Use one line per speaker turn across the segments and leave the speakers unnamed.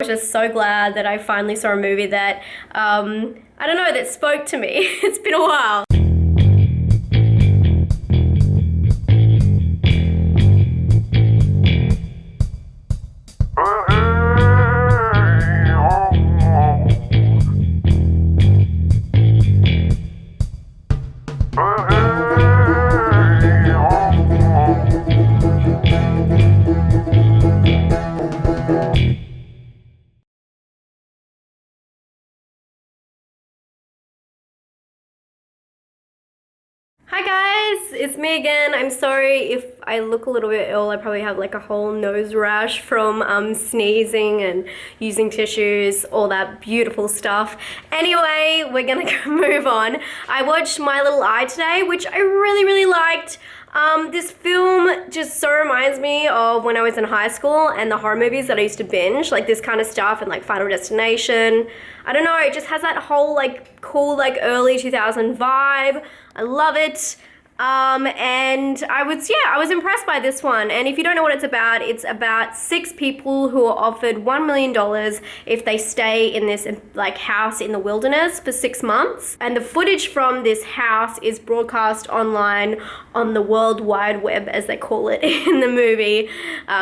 I was just so glad that I finally saw a movie that, I don't know, that spoke to me. It's been a while. Hi guys, it's me again. I'm sorry if I look a little bit ill. I probably have like a whole nose rash from sneezing and using tissues, all that beautiful stuff. Anyway, we're gonna move on. I watched My Little Eye today, which I really liked. This film just so reminds me of when I was in high school and the horror movies that I used to binge, like this kind of stuff, and like Final Destination. I don't know, it just has that whole like cool like early 2000 vibe. I love it. And I was impressed by this one. And if you don't know what it's about 6 people who are offered $1 million if they stay in this like house in the wilderness for 6 months. And the footage from this house is broadcast online on the World Wide Web, as they call it in the movie,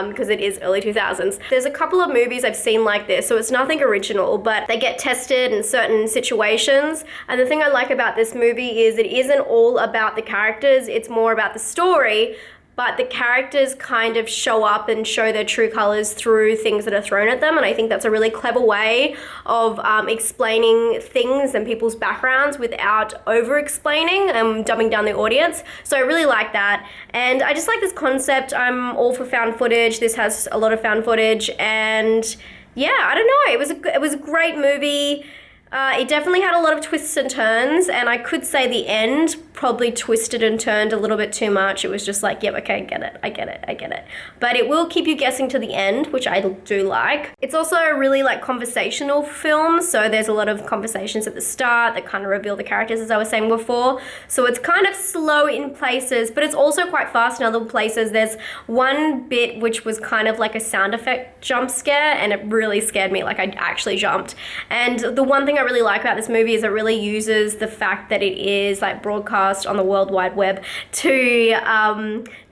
because it is early 2000s. There's a couple of movies I've seen like this, so it's nothing original, but they get tested in certain situations. And the thing I like about this movie is it isn't all about the characters. It's more about the story, but the characters kind of show up and show their true colors through things that are thrown at them. And I think that's a really clever way of explaining things and people's backgrounds without over-explaining and dumbing down the audience. So I really like that. And I just like this concept. I'm all for found footage. This has a lot of found footage. And yeah, I don't know. It was a great movie. It definitely had a lot of twists and turns, and I could say the end probably twisted and turned a little bit too much. It was just like, yep, okay, I get it. But it will keep you guessing to the end, which I do like. It's also a really like conversational film, so there's a lot of conversations at the start that kind of reveal the characters, as I was saying before. So it's kind of slow in places, but it's also quite fast in other places. There's one bit which was kind of like a sound effect jump scare, and it really scared me, like I actually jumped. And the one thing I really like about this movie is it really uses the fact that it is like broadcast on the World Wide Web to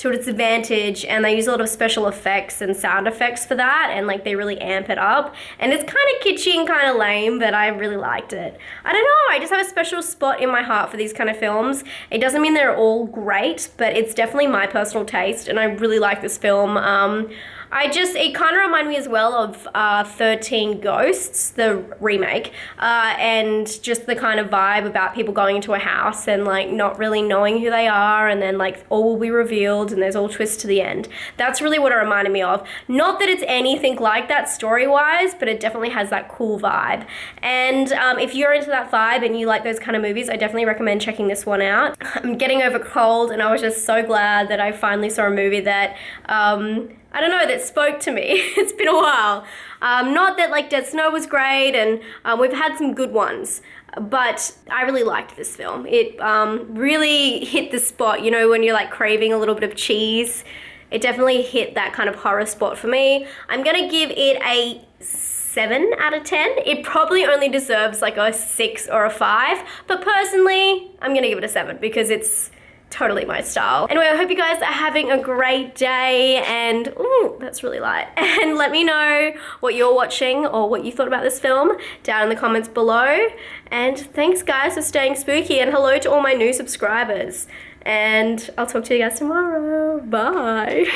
its advantage, and they use a lot of special effects and sound effects for that, and like they really amp it up. And it's kind of kitschy and kind of lame, but I really liked it. I don't know, I just have a special spot in my heart for these kind of films. It doesn't mean they're all great, but it's definitely my personal taste, and I really like this film. It kind of reminded me as well of 13 Ghosts, the remake, and just the kind of vibe about people going into a house and like not really knowing who they are, and then like all will be revealed and there's all twists to the end. That's really what it reminded me of. Not that it's anything like that story-wise, but it definitely has that cool vibe. And if you're into that vibe and you like those kind of movies, I definitely recommend checking this one out. I'm getting over cold, and I was just so glad that I finally saw a movie that, I don't know, that spoke to me. It's been a while. Not that like Dead Snow was great, and we've had some good ones, but I really liked this film. It really hit the spot, you know, when you're like craving a little bit of cheese. It definitely hit that kind of horror spot for me. I'm gonna give it a 7 out of 10. It probably only deserves like a 6 or a 5, but personally, I'm gonna give it a 7 because it's totally my style. Anyway, I hope you guys are having a great day, and ooh, that's really light. And let me know what you're watching or what you thought about this film down in the comments below. And thanks guys for staying spooky, and hello to all my new subscribers. And I'll talk to you guys tomorrow. Bye.